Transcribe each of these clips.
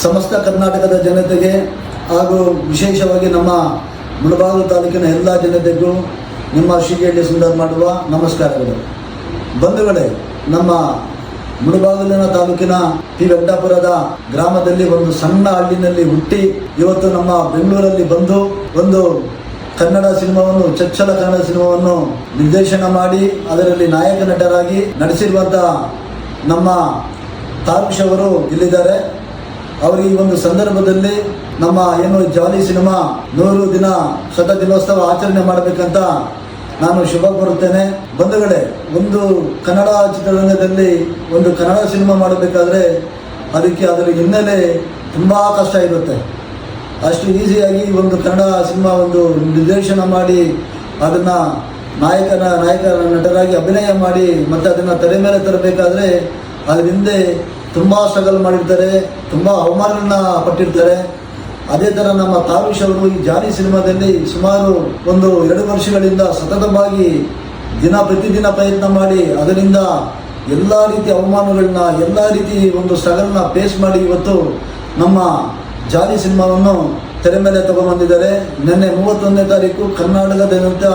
ಸಮಸ್ತ ಕರ್ನಾಟಕದ ಜನತೆಗೆ ಹಾಗೂ ವಿಶೇಷವಾಗಿ ನಮ್ಮ ಮುಳಬಾಗಿಲು ತಾಲೂಕಿನ ಎಲ್ಲ ಜನತೆಗೂ ನಿಮ್ಮ ಶ್ರೀಗೇಡಿ ಸುಂದರ್ ಮಾಡುವ ನಮಸ್ಕಾರಗಳು. ಬಂಧುಗಳೇ, ನಮ್ಮ ಮುಳಬಾಗಿಲಿನ ತಾಲೂಕಿನ ಪಿ ವೆಂಕಟಾಪುರದ ಗ್ರಾಮದಲ್ಲಿ ಒಂದು ಸಣ್ಣ ಹಳ್ಳಿನಲ್ಲಿ ಹುಟ್ಟಿ ಇವತ್ತು ನಮ್ಮ ಬೆಂಗಳೂರಲ್ಲಿ ಬಂದು ಒಂದು ಕನ್ನಡ ಸಿನಿಮಾವನ್ನು, ಚಚ್ಚಲ ಕನ್ನಡ ಸಿನಿಮಾವನ್ನು ನಿರ್ದೇಶನ ಮಾಡಿ ಅದರಲ್ಲಿ ನಾಯಕ ನಟರಾಗಿ ನಡೆಸಿರುವಂತಹ ನಮ್ಮ ತಾರುಷ್ ಅವರು ಇಲ್ಲಿದ್ದಾರೆ. ಅವರಿಗೆ ಈ ಒಂದು ಸಂದರ್ಭದಲ್ಲಿ ನಮ್ಮ ಏನು ಜಾಲಿ ಸಿನಿಮಾ 100 ದಿನ ದಿನೋತ್ಸವ ಆಚರಣೆ ಮಾಡಬೇಕಂತ ನಾನು ಶುಭ ಕೋರುತ್ತೇನೆ. ಬಂಧುಗಳೇ, ಒಂದು ಕನ್ನಡ ಚಿತ್ರರಂಗದಲ್ಲಿ ಒಂದು ಕನ್ನಡ ಸಿನಿಮಾ ಮಾಡಬೇಕಾದ್ರೆ ಅದರ ಹಿನ್ನೆಲೆ ತುಂಬ ಕಷ್ಟ ಇರುತ್ತೆ. ಅಷ್ಟು ಈಸಿಯಾಗಿ ಒಂದು ಕನ್ನಡ ಸಿನಿಮಾ ಒಂದು ನಿರ್ದೇಶನ ಮಾಡಿ ಅದನ್ನು ನಾಯಕ ನಟರಾಗಿ ಅಭಿನಯ ಮಾಡಿ ಮತ್ತು ಅದನ್ನು ತೆರೆ ಮೇಲೆ ತರಬೇಕಾದ್ರೆ ಅದ್ರ ಹಿಂದೆ ತುಂಬ ಸ್ಟ್ರಗಲ್ ಮಾಡಿರ್ತಾರೆ, ತುಂಬ ಅವಮಾನಗಳನ್ನ ಪಟ್ಟಿರ್ತಾರೆ. ಅದೇ ಥರ ನಮ್ಮ ತಾರುಷ್ ಅವರು ಈ ಜಾಲಿ ಸಿನಿಮಾದಲ್ಲಿ ಸುಮಾರು 2 ವರ್ಷಗಳಿಂದ ಸತತವಾಗಿ ಪ್ರತಿದಿನ ಪ್ರಯತ್ನ ಮಾಡಿ ಅದರಿಂದ ಎಲ್ಲ ರೀತಿಯ ಅವಮಾನಗಳನ್ನ, ಎಲ್ಲ ರೀತಿ ಒಂದು ಸ್ಟ್ರಗಲ್ನ ಫೇಸ್ ಮಾಡಿ ಇವತ್ತು ನಮ್ಮ ಜಾಲಿ ಸಿನಿಮಾವನ್ನು ತೆರೆ ಮೇಲೆ ತಗೊಂಡ್ಬಂದಿದ್ದಾರೆ. ನಿನ್ನೆ 31ನೇ ತಾರೀಕು ಕರ್ನಾಟಕದಾದ್ಯಂತ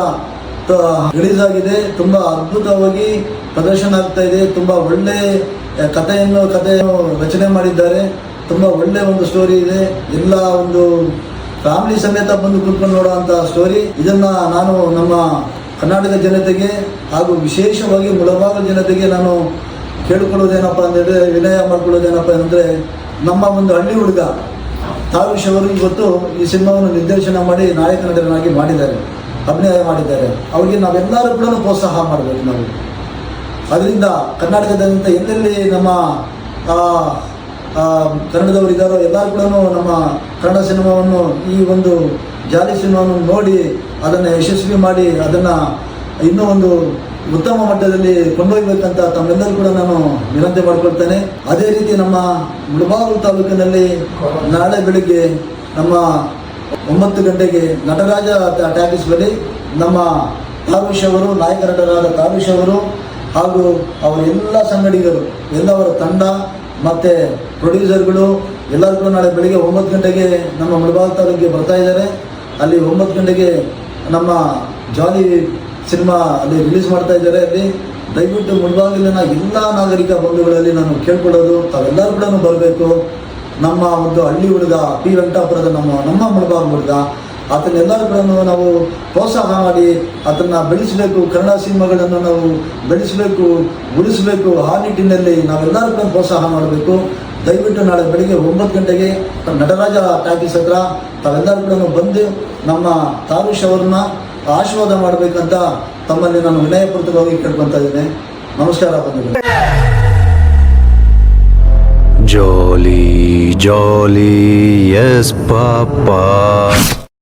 ರಿಲೀಸ್ ಆಗಿದೆ. ತುಂಬ ಅದ್ಭುತವಾಗಿ ಪ್ರದರ್ಶನ ಆಗ್ತಾ ಇದೆ. ತುಂಬ ಒಳ್ಳೆ ಕಥೆಯನ್ನು ರಚನೆ ಮಾಡಿದ್ದಾರೆ. ತುಂಬ ಒಳ್ಳೆ ಒಂದು ಸ್ಟೋರಿ ಇದೆ. ಎಲ್ಲ ಒಂದು ಫ್ಯಾಮಿಲಿ ಸಮೇತ ಬಂದು ಕೂತ್ಕೊಂಡು ನೋಡುವಂಥ ಸ್ಟೋರಿ. ಇದನ್ನ ನಾನು ನಮ್ಮ ಕರ್ನಾಟಕ ಜನತೆಗೆ ಹಾಗೂ ವಿಶೇಷವಾಗಿ ಮುಳಬಾಗಿಲು ಜನತೆಗೆ ನಾನು ಕೇಳಿಕೊಳ್ಳೋದೇನಪ್ಪ ಅಂದರೆ, ವಿನಯ ಮಾಡಿಕೊಳ್ಳೋದೇನಪ್ಪ ಅಂದರೆ, ನಮ್ಮ ಒಂದು ಹಳ್ಳಿ ಹುಡುಗ ತಾರುಷ್ ಅವರು ಇವತ್ತು ಈ ಸಿನಿಮಾವನ್ನು ನಿರ್ದೇಶನ ಮಾಡಿ ನಾಯಕ ನಟನಾಗಿ ಮಾಡಿದ್ದಾರೆ, ಅಭಿನಯ ಮಾಡಿದ್ದಾರೆ. ಅವರಿಗೆ ನಾವೆಲ್ಲರೂ ಕೂಡ ಪ್ರೋತ್ಸಾಹ ಮಾಡಬೇಕು. ನಾವು ಅದರಿಂದ ಕರ್ನಾಟಕದಾದ್ಯಂತ ಎಲ್ಲೆಲ್ಲಿ ನಮ್ಮ ಕನ್ನಡದವರು ಇದ್ದಾರೋ ಎಲ್ಲರೂ ಕೂಡ ನಮ್ಮ ಕನ್ನಡ ಸಿನಿಮಾವನ್ನು, ಈ ಒಂದು ಜಾಲಿ ಸಿನಿಮಾವನ್ನು ನೋಡಿ ಅದನ್ನು ಯಶಸ್ವಿ ಮಾಡಿ ಅದನ್ನು ಇನ್ನೂ ಒಂದು ಉತ್ತಮ ಮಟ್ಟದಲ್ಲಿ ಕೊಂಡೊಯ್ಯಬೇಕಂತ ತಮ್ಮೆಲ್ಲರೂ ಕೂಡ ನಾನು ವಿನಂತಿ ಮಾಡಿಕೊಳ್ತೇನೆ. ಅದೇ ರೀತಿ ನಮ್ಮ ಮುಳಬಾಗಿಲು ತಾಲೂಕಿನಲ್ಲಿ ನಾಳೆ ಬೆಳಿಗ್ಗೆ ನಮ್ಮ 9 ಗಂಟೆಗೆ ನಟರಾಜ ಟ್ಯಾಕೀಸ್ ಬಳಿ ನಮ್ಮ ತಾರುಷ್ ಅವರು, ನಾಯಕ ನಟರಾದ ತಾರುಷ್ ಅವರು ಹಾಗೂ ಅವರ ಎಲ್ಲ ಸಂಗಡಿಗರು, ಎಲ್ಲವರ ತಂಡ ಮತ್ತು ಪ್ರೊಡ್ಯೂಸರ್ಗಳು ಎಲ್ಲರೂ ಕೂಡ ನಾಳೆ ಬೆಳಿಗ್ಗೆ 9 ಗಂಟೆಗೆ ನಮ್ಮ ಮುಳಬಾಗಿಲು ತಾಲೂಕಿಗೆ ಬರ್ತಾ ಇದ್ದಾರೆ. ಅಲ್ಲಿ 9 ಗಂಟೆಗೆ ನಮ್ಮ ಜಾಲಿ ಸಿನಿಮಾ ಅಲ್ಲಿ ರಿಲೀಸ್ ಮಾಡ್ತಾ ಇದ್ದಾರೆ. ಅಲ್ಲಿ ದಯವಿಟ್ಟು ಮುಳಬಾಗಿಲಿನ ಎಲ್ಲ ನಾಗರಿಕ ಬಂಧುಗಳಲ್ಲಿ ನಾನು ಕೇಳ್ಕೊಳ್ಳೋದು, ತಾವೆಲ್ಲರೂ ಕೂಡ ಬರಬೇಕು. ನಮ್ಮ ಒಂದು ಹಳ್ಳಿ ಹುಡುಗ ಪಿ ವೆಂಕಟಾಪುರದ ನಮ್ಮ ಮುಳಬಾಗಿಲು ಹುಡುಗ, ಅದನ್ನೆಲ್ಲರೂ ಕೂಡ ನಾವು ಪ್ರೋತ್ಸಾಹ ಮಾಡಿ ಅದನ್ನು ಬೆಳೆಸಬೇಕು. ಕನ್ನಡ ಸಿನಿಮಾಗಳನ್ನು ನಾವು ಬೆಳೆಸಬೇಕು, ಉಳಿಸಬೇಕು. ಆ ನಿಟ್ಟಿನಲ್ಲಿ ನಾವೆಲ್ಲರೂ ಕೂಡ ಪ್ರೋತ್ಸಾಹ ಮಾಡಬೇಕು. ದಯವಿಟ್ಟು ನಾಳೆ ಬೆಳಿಗ್ಗೆ 9 ಗಂಟೆಗೆ ನಟರಾಜ ಟಾಕೀಸ್ ಹತ್ರ ತಾವೆಲ್ಲರೂ ಕೂಡ ಬಂದು ನಮ್ಮ ತಾರುಷ್ ಅವ್ರನ್ನ ಆಶೀರ್ವಾದ ಮಾಡಬೇಕಂತ ತಮ್ಮಲ್ಲಿ ನಾನು ವಿನಯಪೂರ್ವಕವಾಗಿ ಕೇಳ್ಕೊತಾ ಇದ್ದೇನೆ. ನಮಸ್ಕಾರ ಬಂಧುಗಳೇ. Jolly, jolly, yes, Papa.